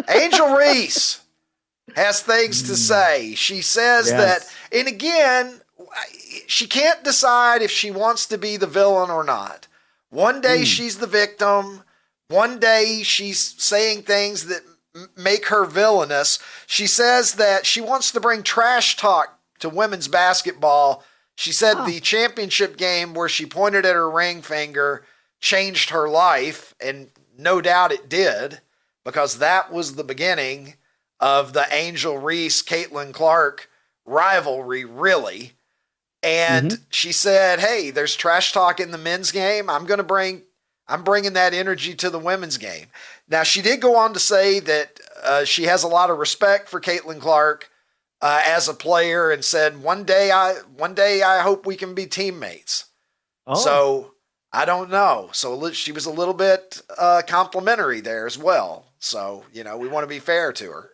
Angel Reese has things to say. She says that, and again, she can't decide if she wants to be the villain or not. One day she's the victim. One day she's saying things that make her villainous. She says that she wants to bring trash talk to women's basketball. She said the championship game where she pointed at her ring finger changed her life, and no doubt it did, because that was the beginning of the Angel Reese, Caitlin Clark rivalry, really. And she said, hey, there's trash talk in the men's game. I'm bringing that energy to the women's game. Now, she did go on to say that she has a lot of respect for Caitlin Clark as a player, and said, one day I hope we can be teammates. So I don't know. So she was a little bit complimentary there as well. So, we want to be fair to her.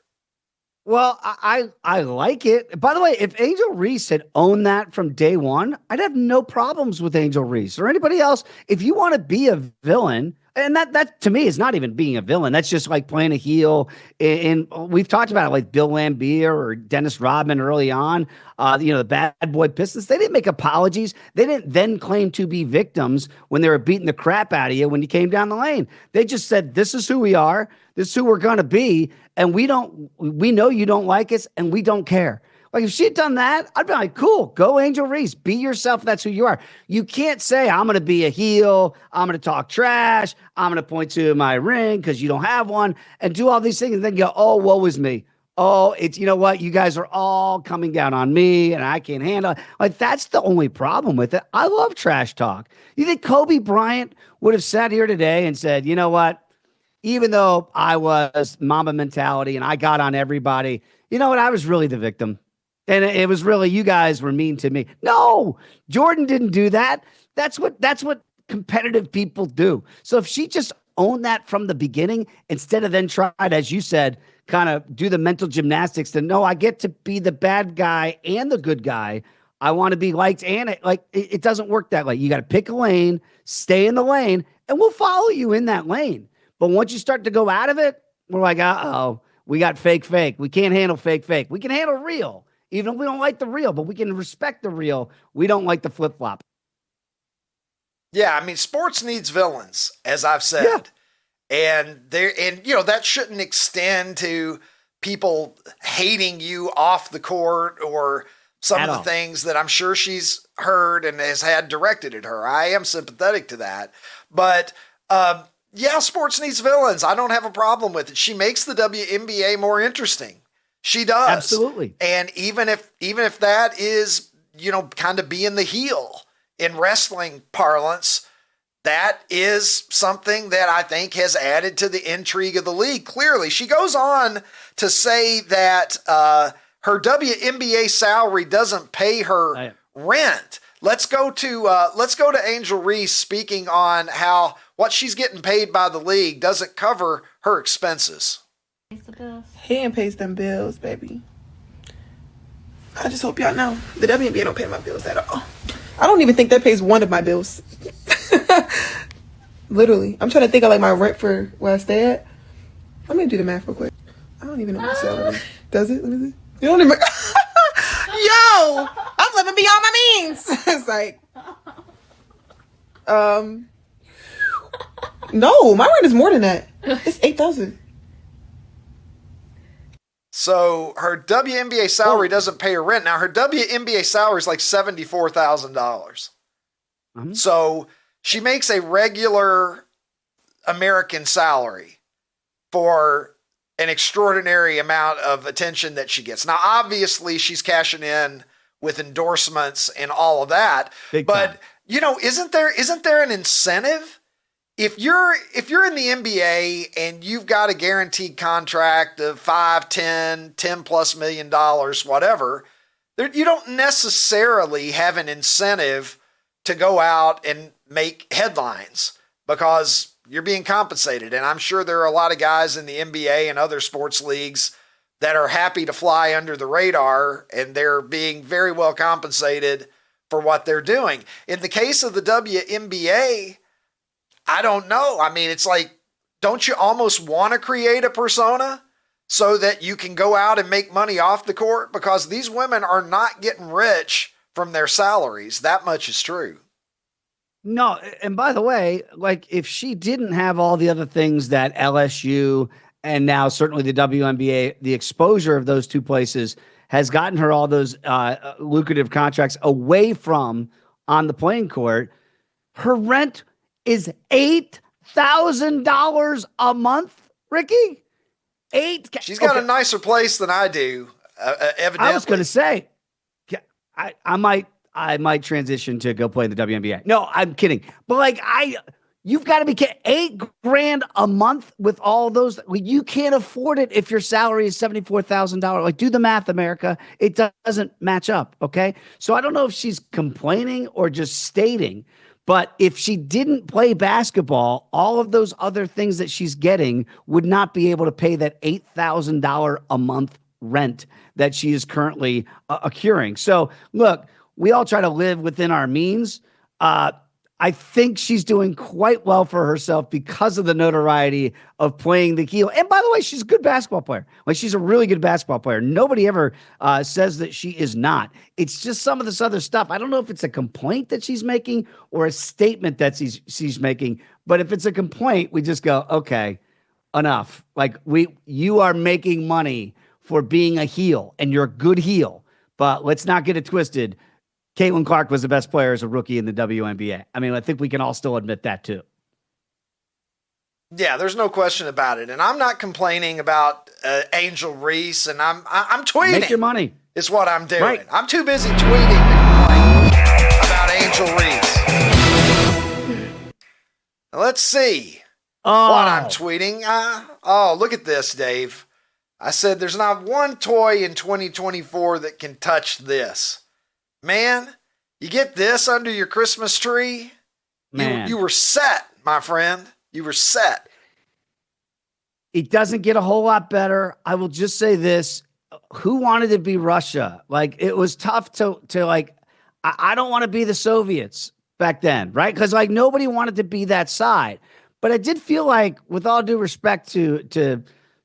Well, I like it. By the way, if Angel Reese had owned that from day one, I'd have no problems with Angel Reese or anybody else. If you want to be a villain, and that to me is not even being a villain. That's just like playing a heel. And we've talked about it, like Bill Lambier or Dennis Rodman early on. The Bad Boy Pistons, they didn't make apologies. They didn't then claim to be victims when they were beating the crap out of you when you came down the lane. They just said, this is who we are. This is who we're going to be. And we know you don't like us, and we don't care. Like, if she had done that, I'd be like, cool, go Angel Reese. Be yourself. That's who you are. You can't say, I'm going to be a heel. I'm going to talk trash. I'm going to point to my ring because you don't have one, and do all these things and then go, oh, woe is me. Oh, it's, you know what? You guys are all coming down on me and I can't handle it. Like, that's the only problem with it. I love trash talk. You think Kobe Bryant would have sat here today and said, you know what? Even though I was Mamba mentality and I got on everybody, you know what? I was really the victim. And it was really, you guys were mean to me. No, Jordan didn't do that. That's what competitive people do. So if she just owned that from the beginning, instead of then tried, as you said, kind of do the mental gymnastics to know I get to be the bad guy and the good guy. I want to be liked, and it doesn't work that way. You got to pick a lane, stay in the lane, and we'll follow you in that lane. But once you start to go out of it, we're like, uh-oh, we got fake. We can't handle fake. We can handle real, even if we don't like the real, but we can respect the real. We don't like the flip-flop. Yeah, I mean, sports needs villains, as I've said. Yeah. And that shouldn't extend to people hating you off the court or some of the things that I'm sure she's heard and has had directed at her. I am sympathetic to that. But yeah, sports needs villains. I don't have a problem with it. She makes the WNBA more interesting. She does. Absolutely. And even if that is, kind of being the heel in wrestling parlance, that is something that I think has added to the intrigue of the league. Clearly, she goes on to say that her WNBA salary doesn't pay her rent. Let's go to Angel Reese speaking on how what she's getting paid by the league doesn't cover her expenses. He ain't pays them bills, baby. I just hope y'all know the WNBA don't pay my bills at all. I don't even think that pays one of my bills. Literally. I'm trying to think of like my rent for where I stay at. I'm gonna do the math real quick. I don't even know my salary. Does it? Let me see. You don't even Yo! I'm living beyond my means. It's like no, my rent is more than that. It's $8,000. So her WNBA salary doesn't pay her rent. Now her WNBA salary is like $74,000. So she makes a regular American salary for an extraordinary amount of attention that she gets. Now, obviously she's cashing in with endorsements and all of that, but isn't there an incentive? If you're in the NBA and you've got a guaranteed contract of 5, 10 plus $10 million, whatever, you don't necessarily have an incentive to go out and make headlines because you're being compensated. And I'm sure there are a lot of guys in the NBA and other sports leagues that are happy to fly under the radar, and they're being very well compensated for what they're doing. In the case of the WNBA, I don't know. I mean, it's like, don't you almost want to create a persona so that you can go out and make money off the court? Because these women are not getting rich from their salaries. That much is true. No, and by the way, like if she didn't have all the other things that LSU and now certainly the WNBA, the exposure of those two places has gotten her all those lucrative contracts away from on the playing court. Her rent is $8,000 a month, Ricky. She's got a nicer place than I do. Evidently, I was going to say, I might transition to go play in the WNBA. No, I'm kidding. But like you've got to be $8,000 a month with all those. You can't afford it if your salary is $74,000. Like, do the math, America. It doesn't match up. Okay. So I don't know if she's complaining or just stating, but if she didn't play basketball, all of those other things that she's getting would not be able to pay that $8,000 a month rent that she is currently accruing. So look, we all try to live within our means. I think she's doing quite well for herself because of the notoriety of playing the heel. And by the way, she's a good basketball player. Like, she's a really good basketball player. Nobody ever says that she is not. It's just some of this other stuff. I don't know if it's a complaint that she's making or a statement that she's making. But if it's a complaint, we just go, okay, enough. Like, you are making money for being a heel, and you're a good heel. But let's not get it twisted. Caitlin Clark was the best player as a rookie in the WNBA. I mean, I think we can all still admit that too. Yeah, there's no question about it. And I'm not complaining about Angel Reese, and I'm tweeting. Make your money. Is what I'm doing. Right. I'm too busy tweeting to complain about Angel Reese. Now, let's see what I'm tweeting. Look at this, Dave. I said there's not one toy in 2024 that can touch this. Man, you get this under your Christmas tree, you were set, my friend. You were set. It doesn't get a whole lot better. I will just say this. Who wanted to be Russia? Like, it was tough to like, I don't want to be the Soviets back then, right? Because like nobody wanted to be that side. But I did feel like, with all due respect to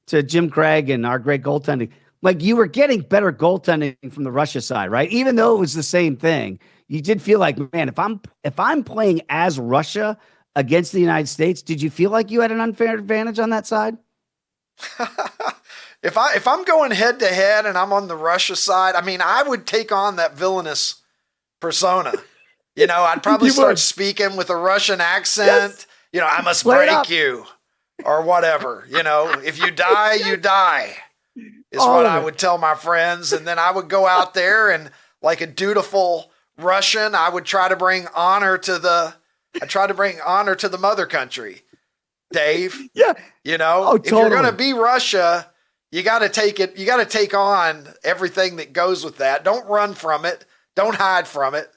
Jim Craig and our great goaltending, like you were getting better goaltending from the Russia side, right? Even though it was the same thing, you did feel like, man, if I'm playing as Russia against the United States, did you feel like you had an unfair advantage on that side? If I'm going head to head and I'm on the Russia side, I mean, I would take on that villainous persona. You know, I'd probably start speaking with a Russian accent. Yes. You know, I must break you or whatever. You know, if you die, you die. Is what I would tell my friends. And then I would go out there and, like a dutiful Russian, I would try to bring honor to the mother country, Dave. Yeah. You know, if you're going to be Russia, you got to take on everything that goes with that. Don't run from it. Don't hide from it.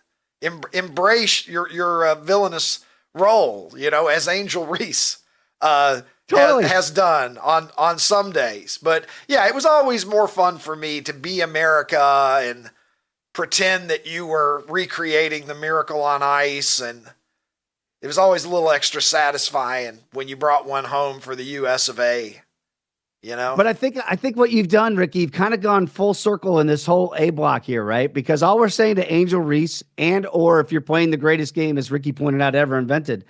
Embrace your villainous role, you know, as Angel Reese has done on some days. But yeah, it was always more fun for me to be America and pretend that you were recreating the Miracle on Ice. And it was always a little extra satisfying when you brought one home for the US of A, you know? But I think what you've done, Ricky, you've kind of gone full circle in this whole A block here, right? Because all we're saying to Angel Reese, and or if you're playing the greatest game, as Ricky pointed out, ever invented,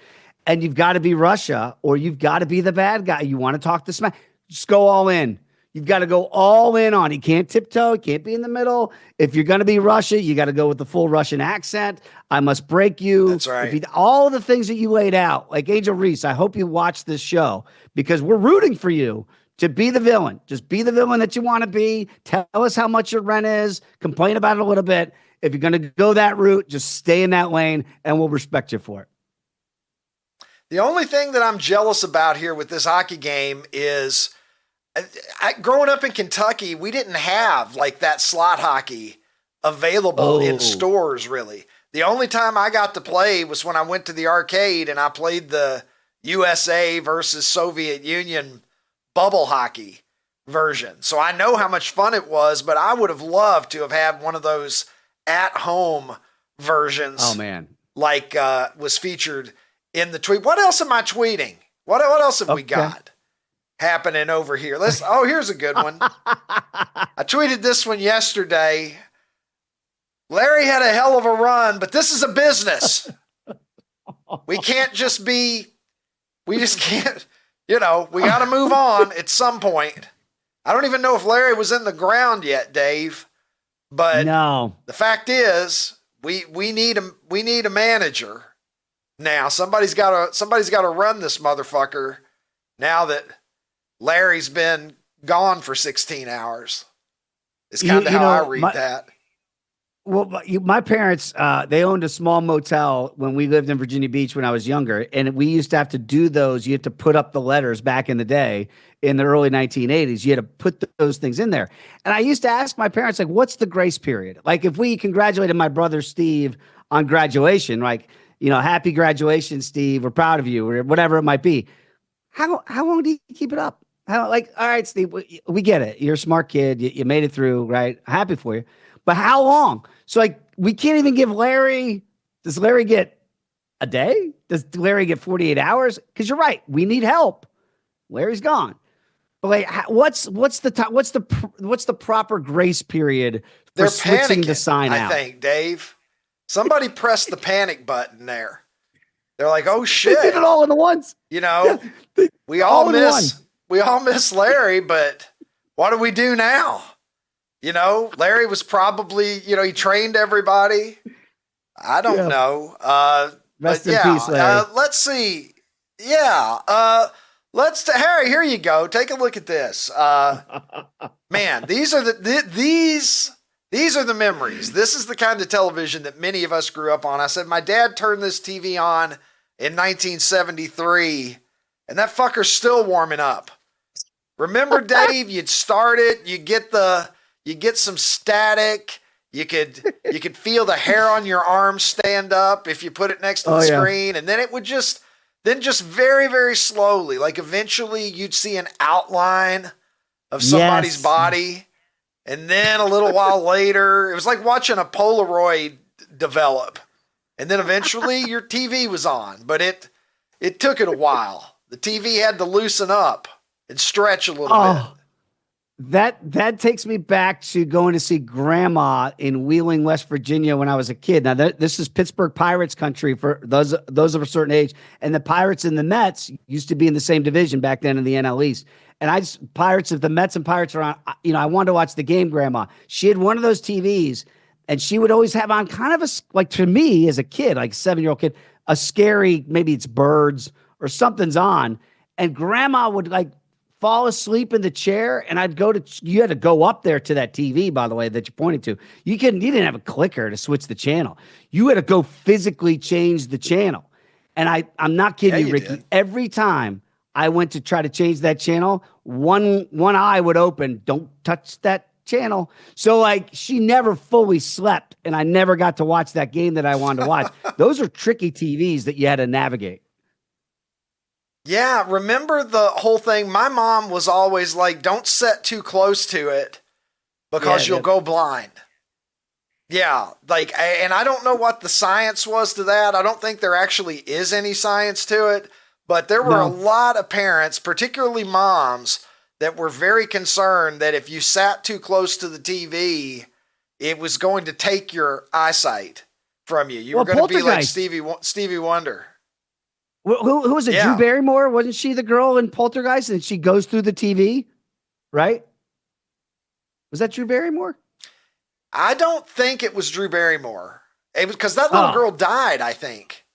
and you've got to be Russia or you've got to be the bad guy. You want to talk the smack, just go all in. You've got to go all in on. He can't tiptoe. He can't be in the middle. If you're going to be Russia, you got to go with the full Russian accent. I must break you. That's right. All the things that you laid out, like Angel Reese, I hope you watch this show because we're rooting for you to be the villain. Just be the villain that you want to be. Tell us how much your rent is. Complain about it a little bit. If you're going to go that route, just stay in that lane and we'll respect you for it. The only thing that I'm jealous about here with this hockey game is growing up in Kentucky, we didn't have like that slot hockey available in stores, really. The only time I got to play was when I went to the arcade and I played the USA versus Soviet Union bubble hockey version. So I know how much fun it was, but I would have loved to have had one of those at-home versions. Oh, man. Like was featured in the tweet. What else am I tweeting? What else have we got? happening over here. Here's a good one. I tweeted this one yesterday. Larry had a hell of a run, but this is a business. We just can't, we got to move on at some point. I don't even know if Larry was in the ground yet, Dave, but no. The fact is we need a manager now. Somebody's got to run this motherfucker now that Larry's been gone for 16 hours. It's kind of how I read that. Well, my parents, they owned a small motel when we lived in Virginia Beach when I was younger. And we used to have to do those. You had to put up the letters back in the day in the early 1980s. You had to put those things in there. And I used to ask my parents, like, what's the grace period? Like, if we congratulated my brother Steve on graduation, like, happy graduation, Steve, we're proud of you, or whatever it might be. How long do you keep it up? All right, Steve, we get it. You're a smart kid. You made it through, right? Happy for you. But how long? So, we can't even give Larry. Does Larry get a day? Does Larry get 48 hours? Because you're right. We need help. Larry's gone. But what's the proper grace period for They're switching panicking, the sign out? I think, Dave. Somebody pressed the panic button there. They're like, oh shit. They did it all in the once. We all miss Larry, but what do we do now? Larry was probably, he trained everybody. I don't know. Rest in peace, Larry. Let's see. Harry, here you go. Take a look at this. Man, these are the memories. This is the kind of television that many of us grew up on. I said, my dad turned this TV on in 1973, and that fucker's still warming up. Remember, Dave, you'd start it, you get some static. You could feel the hair on your arm stand up if you put it next to the screen. And then it would just very, very slowly, like eventually you'd see an outline of somebody's body. And then a little while later, it was like watching a Polaroid develop. And then eventually your TV was on, but it took it a while. The TV had to loosen up and stretch a little bit. That takes me back to going to see Grandma in Wheeling, West Virginia when I was a kid. Now, this is Pittsburgh Pirates country for those of a certain age. And the Pirates and the Mets used to be in the same division back then in the NL East. And if the Mets and Pirates are on, I wanted to watch the game, Grandma. She had one of those TVs, and she would always have on kind of to me as a kid, like a 7-year-old kid, a scary, maybe it's birds or something's on. And Grandma would fall asleep in the chair, and you had to go up there to that TV, by the way, that you pointed to. You didn't have a clicker to switch the channel. You had to go physically change the channel. And I'm not kidding you, Ricky. Did. Every time I went to try to change that channel, one eye would open. Don't touch that channel. So she never fully slept, and I never got to watch that game that I wanted to watch. Those are tricky TVs that you had to navigate. Yeah, remember the whole thing? My mom was always like, don't sit too close to it because you'll go blind. Yeah, and I don't know what the science was to that. I don't think there actually is any science to it, but there were a lot of parents, particularly moms, that were very concerned that if you sat too close to the TV, it was going to take your eyesight from you. You were going to be like Stevie Wonder. Who was it? Yeah. Drew Barrymore? Wasn't she the girl in Poltergeist and she goes through the TV? Right? Was that Drew Barrymore? I don't think it was Drew Barrymore. It was because that little girl died, I think.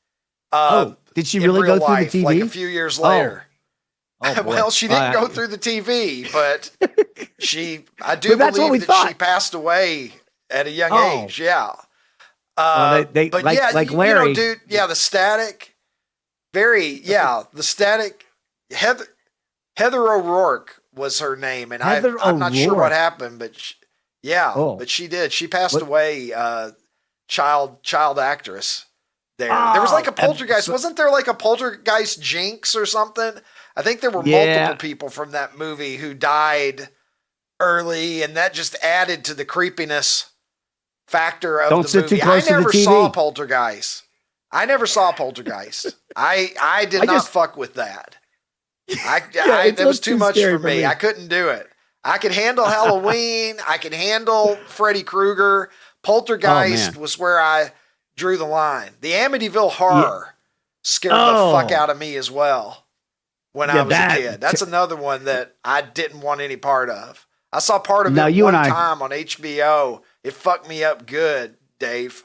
Did she really go through the TV? Like a few years later. Well, she didn't go through the TV, but I do believe that she passed away at a young age. Yeah. Like Larry. Dude, the static. The static. Heather O'Rourke was her name, and I'm not sure what happened, but but she did. She passed away. Child actress. There was like a poltergeist. Wasn't there like a poltergeist jinx or something? I think there were multiple people from that movie who died early, and that just added to the creepiness factor of the movie. I never saw Poltergeist. I did not fuck with that. It was too much for me. I couldn't do it. I could handle Halloween. I could handle Freddy Krueger. Poltergeist was where I drew the line. The Amityville Horror scared the fuck out of me as well when I was a kid. That's another one that I didn't want any part of. I saw part of it one time on HBO. It fucked me up good, Dave.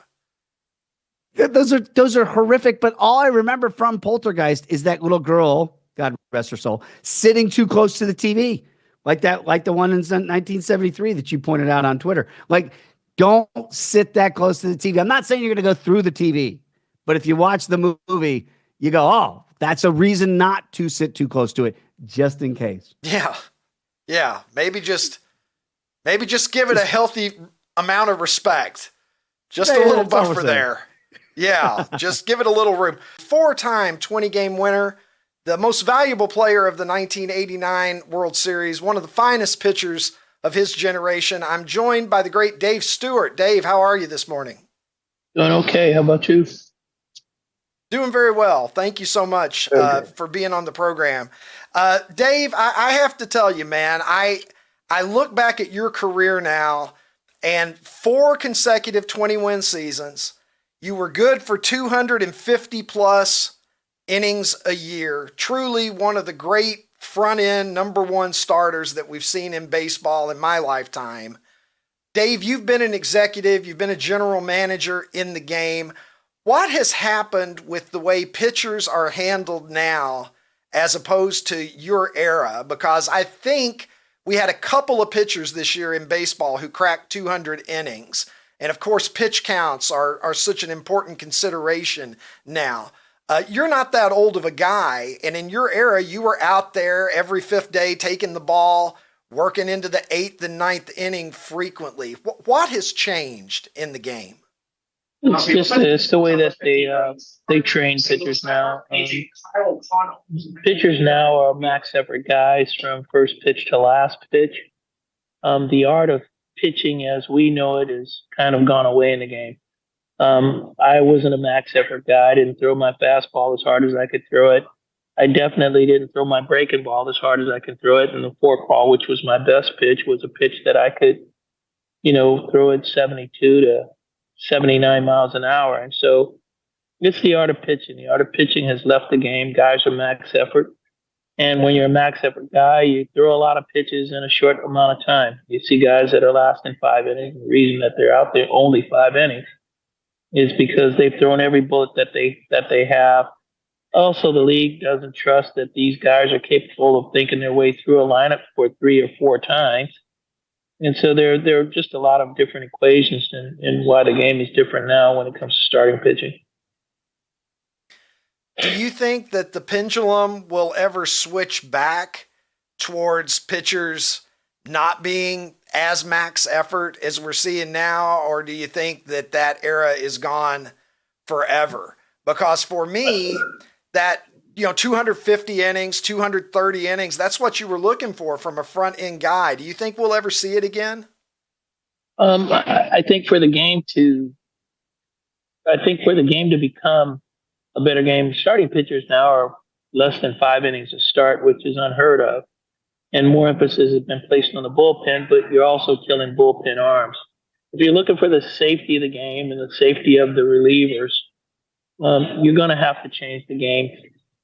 Yeah, those are horrific, but all I remember from Poltergeist is that little girl, God rest her soul, sitting too close to the TV. Like the one in 1973 that you pointed out on Twitter. Like, don't sit that close to the TV. I'm not saying you're going to go through the TV, but if you watch the movie, you go, oh, that's a reason not to sit too close to it, just in case. Yeah. Yeah. Maybe just give it a healthy amount of respect. Just a little buffer there. Yeah. Just give it a little room. 4-time 20-game winner. The most valuable player of the 1989 World Series, one of the finest pitchers of his generation. I'm joined by the great Dave Stewart. Dave, how are you this morning? Doing okay. How about you? Doing very well. Thank you so much for being on the program. Dave, I have to tell you, man, I look back at your career now, and 4 consecutive 20-win seasons. You were good for 250-plus innings a year. Truly one of the great front-end number 1 starters that we've seen in baseball in my lifetime. Dave, you've been an executive. You've been a general manager in the game. What has happened with the way pitchers are handled now as opposed to your era? Because I think we had a couple of pitchers this year in baseball who cracked 200 innings. And of course, pitch counts are such an important consideration now. You're not that old of a guy, and in your era, you were out there every 5th day taking the ball, working into the 8th and 9th inning frequently. What has changed in the game? It's the way that they train pitchers now. Pitchers now are max effort guys from first pitch to last pitch. The art of pitching as we know it is kind of gone away in the game. I wasn't a max effort guy. I didn't throw my fastball as hard as I could throw it. I definitely didn't throw my breaking ball as hard as I could throw it. And the forkball, which was my best pitch, was a pitch that I could, throw at 72 to 79 miles an hour. And so it's the art of pitching. The art of pitching has left the game. Guys are max effort. And when you're a max effort guy, you throw a lot of pitches in a short amount of time. You see guys that are lasting 5 innings. The reason that they're out there only 5 innings is because they've thrown every bullet that they have. Also, the league doesn't trust that these guys are capable of thinking their way through a lineup for 3 or 4 times. And so there are just a lot of different equations in why the game is different now when it comes to starting pitching. Do you think that the pendulum will ever switch back towards pitchers not being as max effort as we're seeing now, or do you think that era is gone forever? Because for me, that 250 innings, 230 innings, that's what you were looking for from a front end guy. Do you think we'll ever see it again? I think for the game to become a better game, starting pitchers now are less than 5 innings to start, which is unheard of. And more emphasis has been placed on the bullpen, but you're also killing bullpen arms. If you're looking for the safety of the game and the safety of the relievers, you're going to have to change the game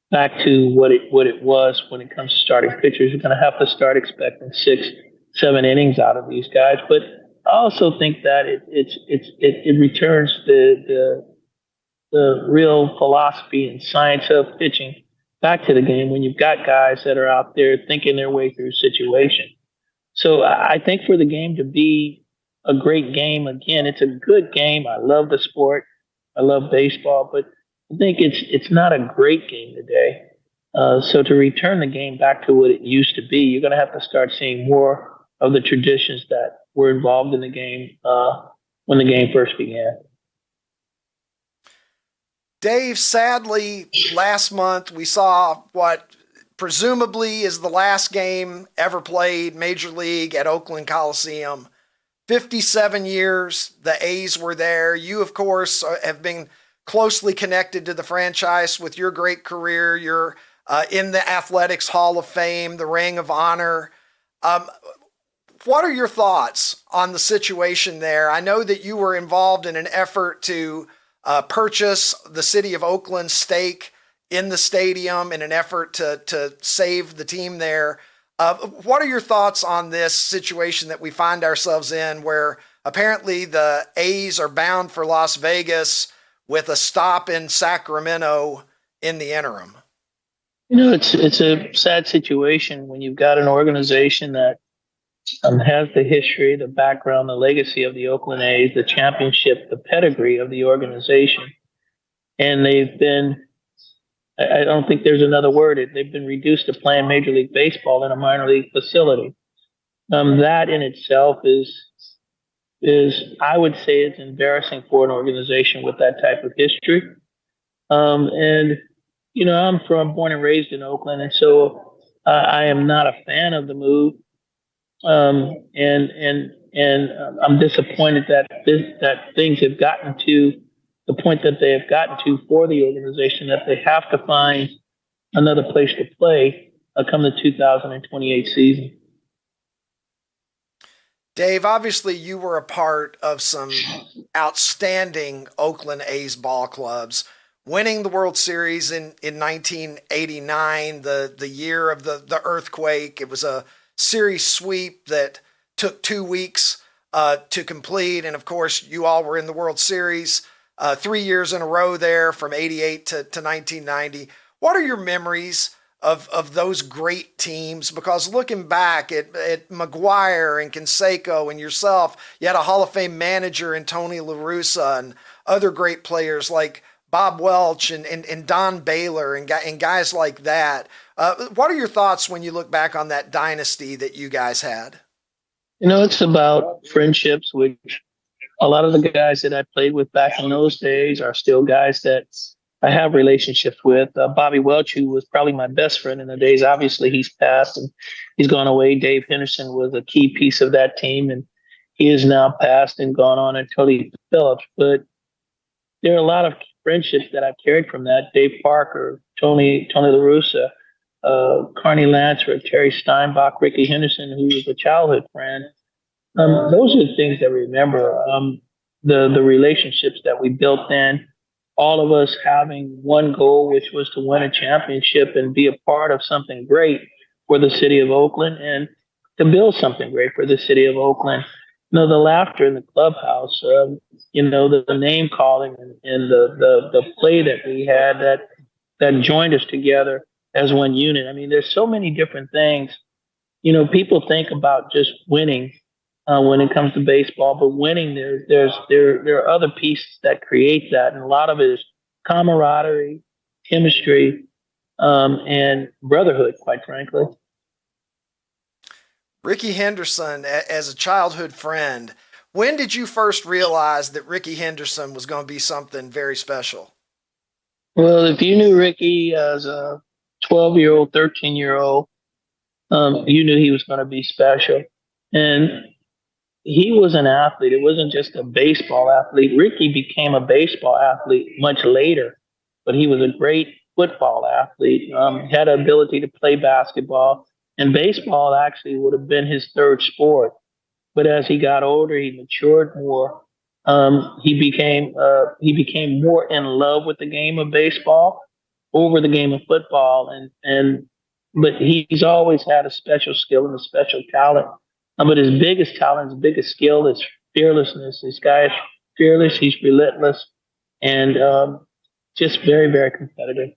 back to what it was when it comes to starting pitchers. You're going to have to start expecting 6, 7 innings out of these guys. But I also think that it returns the real philosophy and science of pitching back to the game when you've got guys that are out there thinking their way through situation. So I think for the game to be a great game, again, it's a good game. I love the sport. I love baseball, but I think it's not a great game today. So to return the game back to what it used to be, you're going to have to start seeing more of the traditions that were involved in the game when the game first began. Dave, sadly, last month we saw what presumably is the last game ever played Major League at Oakland Coliseum. 57 years, the A's were there. You, of course, have been closely connected to the franchise with your great career. You're in the Athletics Hall of Fame, the Ring of Honor. What are your thoughts on the situation there? I know that you were involved in an effort to purchase the city of Oakland's stake in the stadium in an effort to save the team there. What are your thoughts on this situation that we find ourselves in, where apparently the A's are bound for Las Vegas with a stop in Sacramento in the interim? It's a sad situation when you've got an organization that has the history, the background, the legacy of the Oakland A's, the championship, the pedigree of the organization. And they've been, I don't think there's another word, they've been reduced to playing Major League Baseball in a minor league facility. That in itself is, I would say, it's embarrassing for an organization with that type of history. And, I'm born and raised in Oakland, and so I am not a fan of the move. And I'm disappointed that things have gotten to the point that they have gotten to for the organization, that they have to find another place to play come the 2028 season. Dave, obviously you were a part of some outstanding Oakland A's ball clubs, winning the World Series in 1989, the year of the earthquake. It was a series sweep that took 2 weeks to complete. And of course, you all were in the World Series 3 years in a row there, from 88 to 1990. What are your memories of those great teams? Because looking back at McGuire and Canseco and yourself, you had a Hall of Fame manager in Tony La Russa and other great players like Bob Welch and Don Baylor and guys like that. What are your thoughts when you look back on that dynasty that you guys had? It's about friendships, which a lot of the guys that I played with back in those days are still guys that I have relationships with. Bobby Welch, who was probably my best friend in the days, obviously he's passed and he's gone away. Dave Henderson was a key piece of that team, and he is now passed and gone on to Tony Phillips. But there are a lot of friendships that I've carried from that. Dave Parker, Tony La Russa, Carney Lansford, Terry Steinbach, Ricky Henderson, who was a childhood friend. Those are the things that I remember. The relationships that we built then, all of us having one goal, which was to win a championship and be a part of something great for the city of Oakland and to build something great for the city of Oakland. The laughter in the clubhouse, the name calling and the play that we had that joined us together as one unit. I mean, there's so many different things. People think about just winning when it comes to baseball, but winning, there are other pieces that create that, and a lot of it is camaraderie, chemistry, and brotherhood, quite frankly. Ricky Henderson, as a childhood friend, when did you first realize that Ricky Henderson was going to be something very special? Well, if you knew Ricky as a 12-year-old, 13-year-old, you knew he was going to be special. And he was an athlete. It wasn't just a baseball athlete. Ricky became a baseball athlete much later, but he was a great football athlete. Had an ability to play basketball, and baseball actually would have been his third sport. But as he got older, he matured more. He became more in love with the game of baseball over the game of football, but he's always had a special skill and a special talent. But his biggest talent, his biggest skill is fearlessness. This guy is fearless. He's relentless, and just very, very competitive.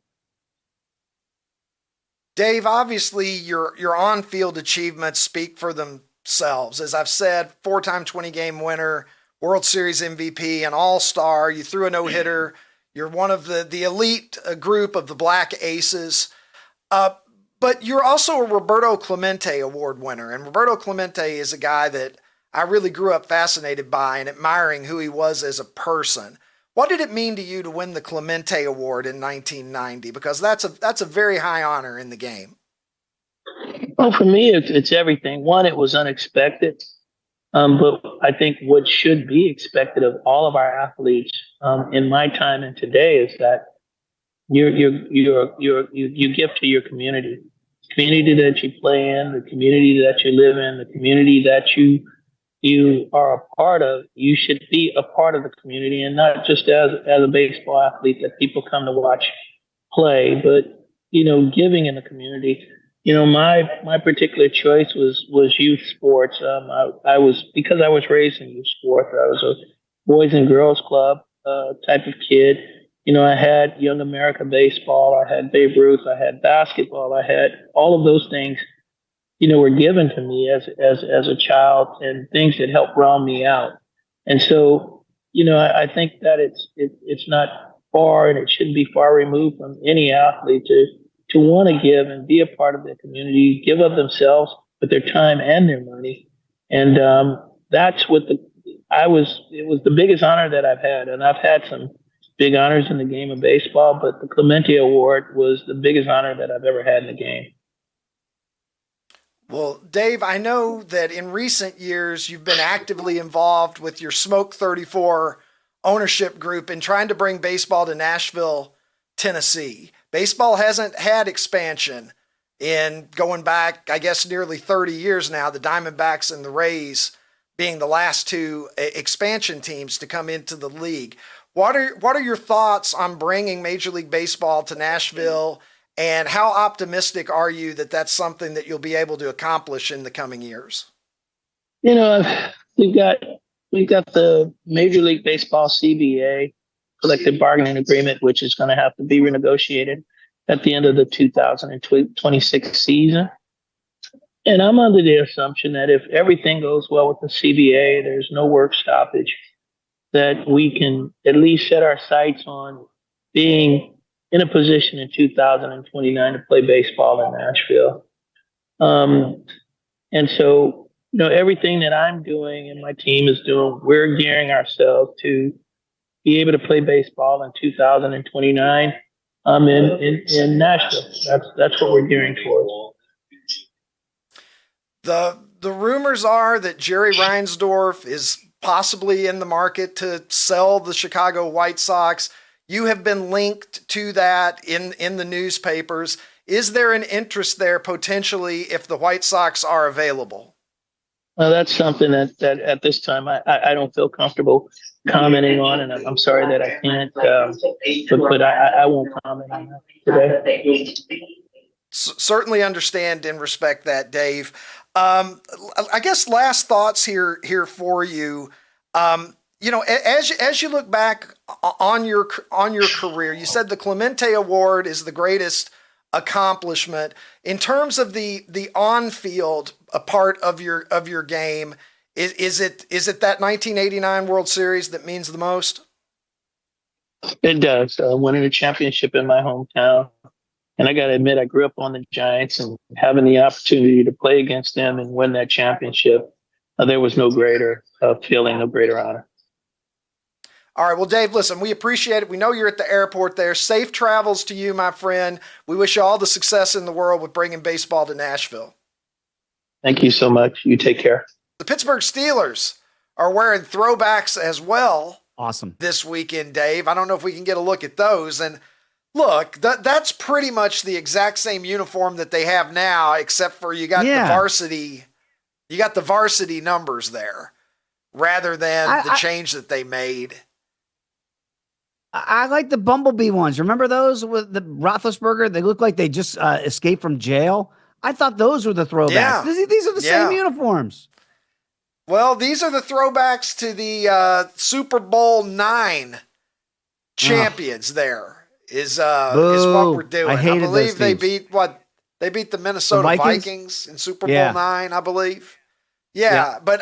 Dave, obviously your on-field achievements speak for themselves. As I've said, 4-time 20-game winner, World Series MVP, an all-star. You threw a no-hitter. You're one of the elite group of the Black Aces. But you're also a Roberto Clemente Award winner. And Roberto Clemente is a guy that I really grew up fascinated by and admiring who he was as a person. What did it mean to you to win the Clemente Award in 1990? Because that's a very high honor in the game. Well, for me, it's everything. One, it was unexpected. But I think what should be expected of all of our athletes in my time and today is that you give to your community that you play in, the community that you live in, the community that you are a part of. You should be a part of the community, and not just as a baseball athlete that people come to watch play, but giving in the community. My particular choice was youth sports. I was, because I was raised in youth sports. I was a boys and girls club type of kid. I had Young America baseball. I had Babe Ruth. I had basketball. I had all of those things. Were given to me as a child, and things that helped round me out. And so, I think that it's not far, and it shouldn't be far removed from any athlete to want to give and be a part of their community, give of themselves with their time and their money. And that's what it was the biggest honor that I've had. And I've had some big honors in the game of baseball, but the Clemente Award was the biggest honor that I've ever had in the game. Well, Dave, I know that in recent years you've been actively involved with your Smoke 34 ownership group in trying to bring baseball to Nashville, Tennessee. Baseball hasn't had expansion in going back, I guess, nearly 30 years now, the Diamondbacks and the Rays being the last two expansion teams to come into the league. What are your thoughts on bringing Major League Baseball to Nashville? And how optimistic are you that that's something that you'll be able to accomplish in the coming years? We've got the Major League Baseball CBA, collective bargaining agreement, which is going to have to be renegotiated at the end of the 2026 season. And I'm under the assumption that if everything goes well with the CBA, there's no work stoppage, that we can at least set our sights on being in a position in 2029 to play baseball in Nashville. And so, everything that I'm doing and my team is doing, we're gearing ourselves to be able to play baseball in 2029 in Nashville. That's what we're gearing towards. The rumors are that Jerry Reinsdorf is possibly in the market to sell the Chicago White Sox. You have been linked to that in the newspapers. Is there an interest there potentially if the White Sox are available? Well, that's something that at this time I don't feel comfortable commenting on, and I'm sorry that I can't, but I won't comment on that today. Certainly understand and respect that, Dave. I guess last thoughts here for you. As you look back on your career, you said the Clemente Award is the greatest accomplishment in terms of the on-field a part of your game. Is it that 1989 World Series that means the most? It does. Winning a championship in my hometown, and I got to admit, I grew up on the Giants, and having the opportunity to play against them and win that championship, there was no greater feeling, no greater honor. All right. Well, Dave, listen, we appreciate it. We know you're at the airport there. Safe travels to you, my friend. We wish you all the success in the world with bringing baseball to Nashville. Thank you so much. You take care. The Pittsburgh Steelers are wearing throwbacks as well. Awesome. This weekend, Dave. I don't know if we can get a look at those. And look, that's pretty much the exact same uniform that they have now, except for you got the varsity. You got the varsity numbers there rather than the change that they made. I like the Bumblebee ones. Remember those with the Roethlisberger? They look like they just escaped from jail. I thought those were the throwbacks. Yeah. These are the same uniforms. Well, these are the throwbacks to the Super Bowl IX champions. There is what we're doing. I believe they beat They beat the Minnesota Vikings in Super Bowl IX, I believe. Yeah, but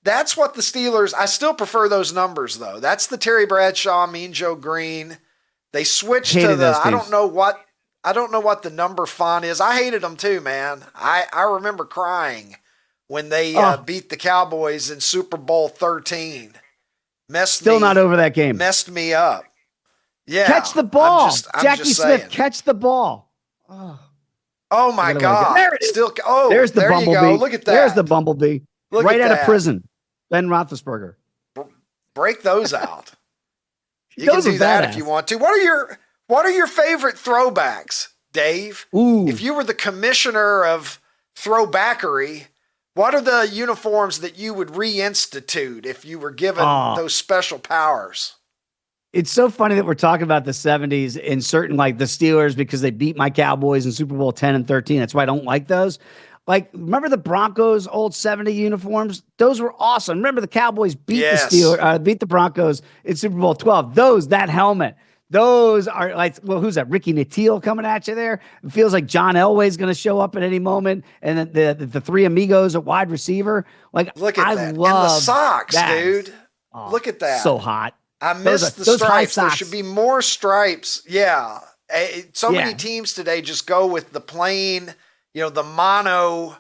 that's what the Steelers, I still prefer those numbers though. That's the Terry Bradshaw, Mean Joe Green. They switched to the I don't know what the number font is. I hated them too, man. I remember crying when they beat the Cowboys in Super Bowl 13. Not over that game. Messed me up. Yeah. Catch the ball. I'm Jackie just Smith, saying. catch the ball. Oh my God. There it is. There's the Bumblebee. You go. Look at that. There's the Bumblebee. Look right at out of prison. Ben Roethlisberger. Break those out. You can do that if you want to. What What are your favorite throwbacks, Dave? Ooh. If you were the commissioner of Throwbackery, what are the uniforms that you would reinstitute if you were given those special powers? It's so funny that we're talking about the 70s in certain, like the Steelers, because they beat my Cowboys in Super Bowl 10 and 13. That's why I don't like those. Like, remember the Broncos old 70 uniforms? Those were awesome. Remember the Cowboys beat the Steelers, beat the Broncos in Super Bowl 12. That helmet. Those are like, well, who's that? Ricky Nattil coming at you there. It feels like John Elway's going to show up at any moment. And then the three amigos at wide receiver. Like, look at that. Love and the socks, that. dude. Look at that. So hot. I miss the stripes. There should be more stripes. Yeah. So many teams today just go with the plain, the mono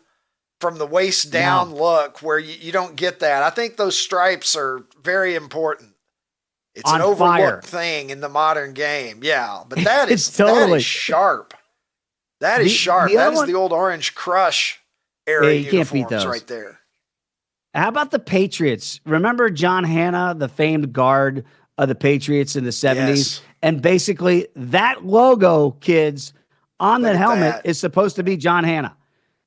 from the waist down look where you don't get that. I think those stripes are very important. It's an overlooked thing in the modern game. Yeah, but that is sharp. That is sharp. That is the old Orange Crush era uniforms right there. How about the Patriots? Remember John Hanna, the famed guard of the Patriots in the 70s? Yes. And basically that logo, kids, on that helmet is supposed to be John Hanna.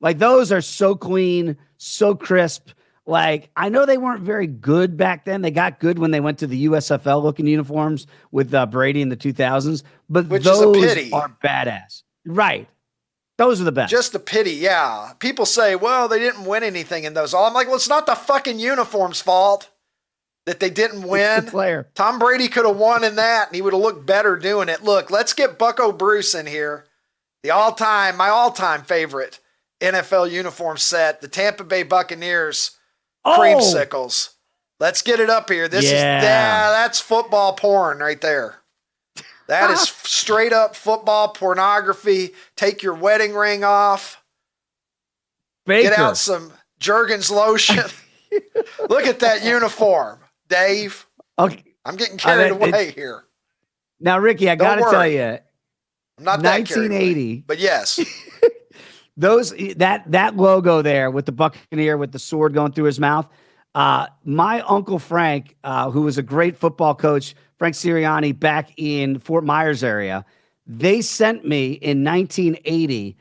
Like, those are so clean, so crisp. Like, I know they weren't very good back then. They got good when they went to the USFL looking uniforms with Brady in the 2000s. But those are badass. Right. Those are the best. Just a pity, yeah. People say, well, they didn't win anything in those. I'm like, well, it's not the fucking uniform's fault that they didn't win. Player. Tom Brady could have won in that, and he would have looked better doing it. Look, let's get Bucko Bruce in here. My all-time favorite NFL uniform set, the Tampa Bay Buccaneers creamsicles. Let's get it up here. That's football porn right there. That is straight up football pornography. Take your wedding ring off. Baker. Get out some Jergens lotion. Look at that uniform, Dave. Okay. I'm getting carried away here. Now, Ricky, I got to tell you, I'm not 1980, but yes. That logo there with the Buccaneer with the sword going through his mouth. My Uncle Frank, who was a great football coach, Frank Sirianni, back in Fort Myers area, they sent me in 1980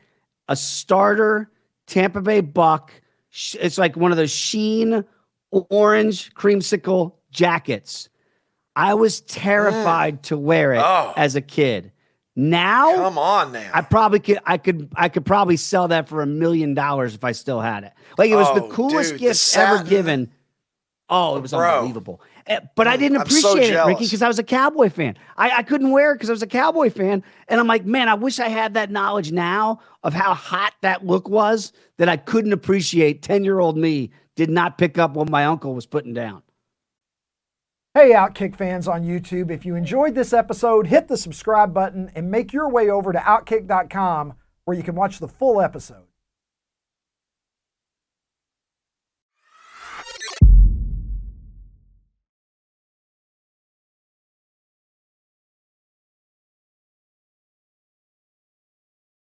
a starter Tampa Bay Buck. It's like one of those sheen orange creamsicle jackets. I was terrified to wear it as a kid. Now, come on now. I could probably sell that for $1 million if I still had it. Like, it was the coolest gift ever given. Oh, it was unbelievable. But I didn't appreciate it, Ricky, because I was a Cowboy fan. I couldn't wear it because I was a Cowboy fan. And I'm like, man, I wish I had that knowledge now of how hot that look was that I couldn't appreciate. 10-year-old me did not pick up what my uncle was putting down. Hey, OutKick fans on YouTube, if you enjoyed this episode, hit the subscribe button and make your way over to OutKick.com where you can watch the full episode.